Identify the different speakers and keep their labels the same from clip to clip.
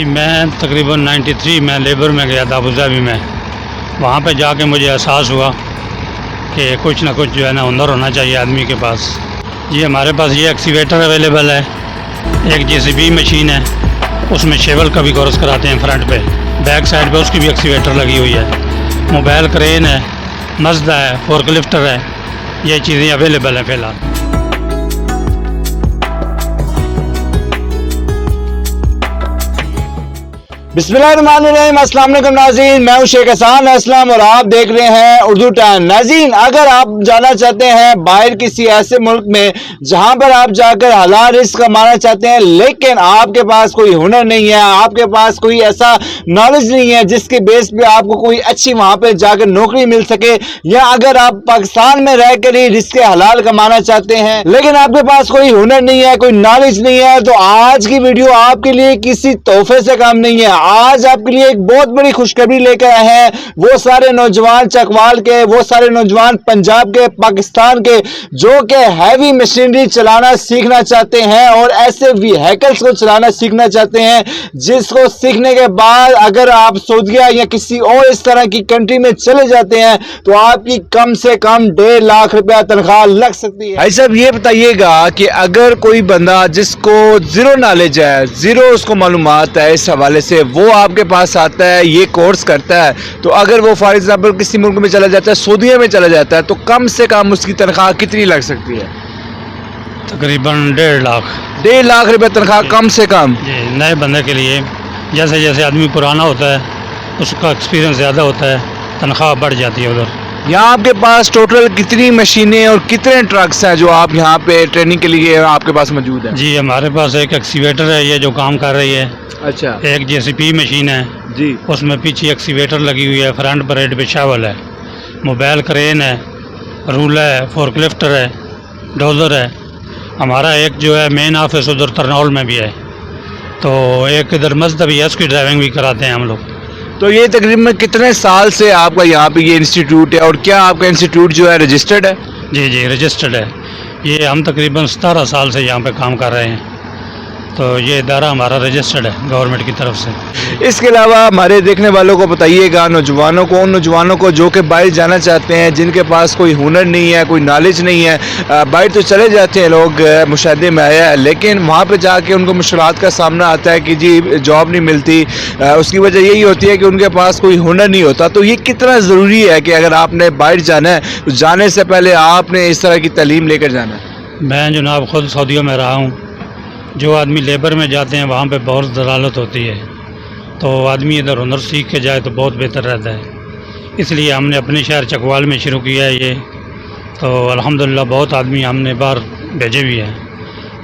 Speaker 1: جی میں تقریباً 93 میں لیبر میں گیا تھا ابوظہبی میں. وہاں پہ جا کے مجھے احساس ہوا کہ کچھ نہ کچھ جو ہے نا ہنر ہونا چاہیے آدمی کے پاس. جی ہمارے پاس یہ ایکسیویٹر اویلیبل ہے. ایک JCB مشین ہے, اس میں شیول کا بھی کورس کراتے ہیں فرنٹ پہ, بیک سائڈ پہ اس کی بھی ایکسیویٹر لگی ہوئی ہے. موبائل کرین ہے, مزدہ ہے, فورک لفٹر ہے. یہ چیزیں اویلیبل ہیں فی الحال.
Speaker 2: بسم اللہ الرحمن الرحیم. السلام علیکم ناظرین, میں ہوں شیخ حسان اسلم اور آپ دیکھ رہے ہیں اردو ٹائم. ناظرین, اگر آپ جانا چاہتے ہیں باہر کسی ایسے ملک میں جہاں پر آپ جا کر حلال رزق کمانا چاہتے ہیں لیکن آپ کے پاس کوئی ہنر نہیں ہے, آپ کے پاس کوئی ایسا نالج نہیں ہے جس کے بیس پہ آپ کو کوئی اچھی وہاں پہ جا کر نوکری مل سکے, یا اگر آپ پاکستان میں رہ کر ہی رزق حلال کمانا چاہتے ہیں لیکن آپ کے پاس کوئی ہنر نہیں ہے, کوئی نالج نہیں ہے, تو آج کی ویڈیو آپ کے لیے کسی تحفے سے کم نہیں ہے. آج آپ کے لیے ایک بہت بڑی خوشخبری لے کر آئے ہیں. وہ سارے نوجوان چکوال کے, وہ سارے نوجوان پنجاب کے, پاکستان کے جو کہ ہیوی مشینری چلانا سیکھنا چاہتے ہیں اور ایسے ویہیکلز کو چلانا سیکھنا چاہتے ہیں جس کو سیکھنے کے بعد اگر آپ سعودیہ یا کسی اور اس طرح کی کنٹری میں چلے جاتے ہیں تو آپ کی کم سے کم 1.5 لاکھ روپیہ تنخواہ لگ سکتی ہے. بھائی صاحب یہ بتائیے گا کہ اگر کوئی بندہ جس کو زیرو نالج ہے, زیرو اس کو معلومات ہے اس حوالے سے, وہ آپ کے پاس آتا ہے, یہ کورس کرتا ہے, تو اگر وہ فار ایگزامپل کسی ملک میں چلا جاتا ہے, سعودیہ میں چلا جاتا ہے, تو کم سے کم اس کی تنخواہ کتنی لگ سکتی ہے؟
Speaker 1: تقریباً 1.5 لاکھ.
Speaker 2: 1.5 لاکھ روپے تنخواہ کم سے کم.
Speaker 1: جی نئے بندے کے لیے جیسے جیسے آدمی پرانا ہوتا ہے اس کا ایکسپیرینس زیادہ ہوتا ہے, تنخواہ بڑھ جاتی ہے ادھر.
Speaker 2: یہاں آپ کے پاس ٹوٹل کتنی مشینیں اور کتنے ٹرکس ہیں جو آپ یہاں پہ ٹریننگ کے لیے آپ کے پاس موجود ہیں؟
Speaker 1: جی ہمارے پاس ایک ایکسیویٹر ہے, یہ جو کام کر رہی ہے.
Speaker 2: اچھا.
Speaker 1: ایک JCB مشین ہے
Speaker 2: جی.
Speaker 1: اس میں پیچھے ایکسیویٹر لگی ہوئی ہے, فرنٹ پریڈ پہ شاول ہے. موبائل کرین ہے, رولر ہے, فورک لفٹر ہے, ڈوزر ہے. ہمارا ایک جو ہے مین آفس ادھر ترنول میں بھی ہے, تو ایک ادھر مزدہ بھی ہے, اس کی ڈرائیونگ بھی کراتے ہیں ہم لوگ.
Speaker 2: تو یہ تقریباً کتنے سال سے آپ کا یہاں پہ یہ انسٹیٹیوٹ ہے, اور کیا آپ کا انسٹیٹیوٹ جو ہے رجسٹرڈ ہے؟
Speaker 1: جی رجسٹرڈ ہے. یہ ہم تقریباً 17 سال سے یہاں پہ کام کر رہے ہیں, تو یہ ادارہ ہمارا رجسٹرڈ ہے گورنمنٹ کی طرف سے.
Speaker 2: اس کے علاوہ ہمارے دیکھنے والوں کو بتائیے گا, نوجوانوں کو, ان نوجوانوں کو جو کہ باہر جانا چاہتے ہیں, جن کے پاس کوئی ہنر نہیں ہے, کوئی نالج نہیں ہے, باہر تو چلے جاتے ہیں لوگ, مشاہدے میں آیا ہے, لیکن وہاں پہ جا کے ان کو مشکلات کا سامنا آتا ہے کہ جی جاب نہیں ملتی. اس کی وجہ یہی ہوتی ہے کہ ان کے پاس کوئی ہنر نہیں ہوتا. تو یہ کتنا ضروری ہے کہ اگر آپ نے باہر جانا ہے تو جانے سے پہلے آپ نے اس طرح کی تعلیم لے کر جانا ہے؟
Speaker 1: میں جناب خود سعودیہ میں رہا ہوں. جو آدمی لیبر میں جاتے ہیں وہاں پہ بہت ضلالت ہوتی ہے, تو آدمی ادھر ہنر سیکھ کے جائے تو بہت بہتر رہتا ہے. اس لیے ہم نے اپنے شہر چکوال میں شروع کیا ہے یہ, تو الحمدللہ بہت آدمی ہم نے باہر بھیجے بھی ہیں.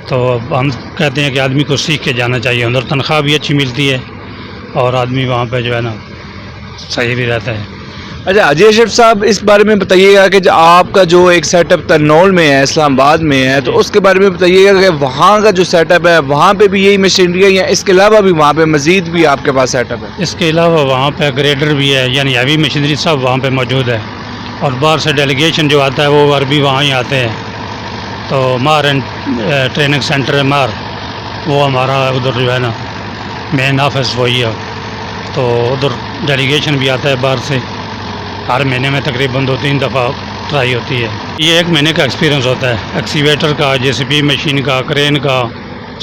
Speaker 1: تو ہم کہتے ہیں کہ آدمی کو سیکھ کے جانا چاہیے, ادھر تنخواہ بھی اچھی ملتی ہے اور آدمی وہاں پہ جو ہے نا صحیح بھی رہتا ہے.
Speaker 2: اچھا اجے اشرف صاحب, اس بارے میں بتائیے گا کہ آپ کا جو ایک سیٹ اپ ترنول میں ہے, اسلام آباد میں ہے, تو اس کے بارے میں بتائیے گا کہ وہاں کا جو سیٹ اپ ہے وہاں پہ بھی یہی مشینری ہے یا اس کے علاوہ بھی وہاں پہ مزید بھی آپ کے پاس سیٹ اپ ہے؟
Speaker 1: اس کے علاوہ وہاں پہ گریڈر بھی ہے, یعنی ہیوی مشینری سب وہاں پہ موجود ہے, اور باہر سے ڈیلیگیشن جو آتا ہے وہ عربی وہاں ہی آتے ہیں. تو مار اینڈ ٹریننگ سینٹر ہے مار, وہ ہمارا ادھر جو ہے نا مین آفس وہی ہے, تو ادھر ڈیلیگیشن بھی آتا ہے باہر سے. ہر مہینے میں تقریباً 2-3 دفعہ ٹرائی ہوتی ہے. یہ 1 مہینے کا ایکسپیرینس ہوتا ہے, ایکسیویٹر کا, JCB مشین کا, کرین کا,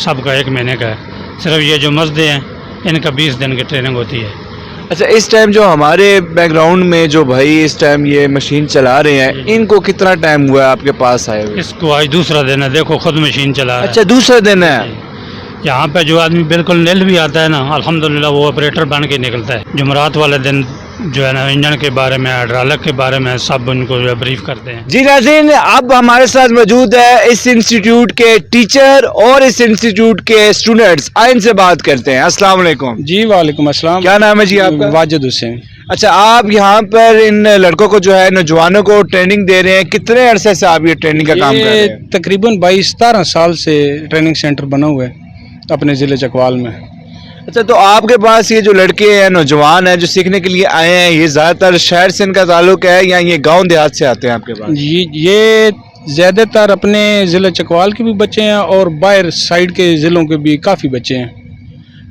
Speaker 1: سب کا 1 مہینے کا ہے. صرف یہ جو مزدے ہیں ان کا 20 دن کی ٹریننگ ہوتی ہے.
Speaker 2: اچھا, اس ٹائم جو ہمارے بیک گراؤنڈ میں جو بھائی اس ٹائم یہ مشین چلا رہے ہیں, ان کو کتنا ٹائم ہوا ہے آپ کے پاس آئے ہوئے؟
Speaker 1: اس کو آج دوسرا دن ہے, دیکھو خود مشین چلا رہا ہے.
Speaker 2: اچھا, دوسرا دن ہے.
Speaker 1: یہاں پہ جو آدمی بالکل نیل بھی آتا ہے نا, الحمدللہ وہ آپریٹر بن کے نکلتا ہے. جمعرات والے دن جو ہے نا انجن کے بارے میں, ہائیڈرالک کے بارے میں سب ان کو بریف کرتے ہیں.
Speaker 2: جی ناظرین, اب ہمارے ساتھ موجود ہے اس انسٹیٹیوٹ کے ٹیچر اور اس انسٹیٹیوٹ کے اسٹوڈنٹس. آئیں سے بات کرتے ہیں. السلام علیکم.
Speaker 3: جی وعلیکم السلام.
Speaker 2: کیا نام ہے جی آپ کا؟
Speaker 3: واجد حسین.
Speaker 2: اچھا, آپ یہاں پر ان لڑکوں کو جو ہے نوجوانوں کو ٹریننگ دے رہے ہیں, کتنے عرصے سے آپ یہ ٹریننگ کا کام کر رہے ہیں؟
Speaker 3: تقریباً 22-17 سال سے ٹریننگ سینٹر بنا ہوا ہے اپنے ضلع چکوال میں.
Speaker 2: اچھا, تو آپ کے پاس یہ جو لڑکے ہیں, نوجوان ہیں جو سیکھنے کے لیے آئے ہیں, یہ زیادہ تر شہر سے ان کا تعلق ہے یا یہ گاؤں دیہات سے آتے ہیں آپ کے پاس؟
Speaker 3: جی, یہ زیادہ تر اپنے ضلع چکوال کے بھی بچے ہیں اور باہر سائڈ کے ضلعوں کے بھی کافی بچے ہیں.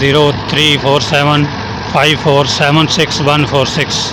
Speaker 1: 03475476 146।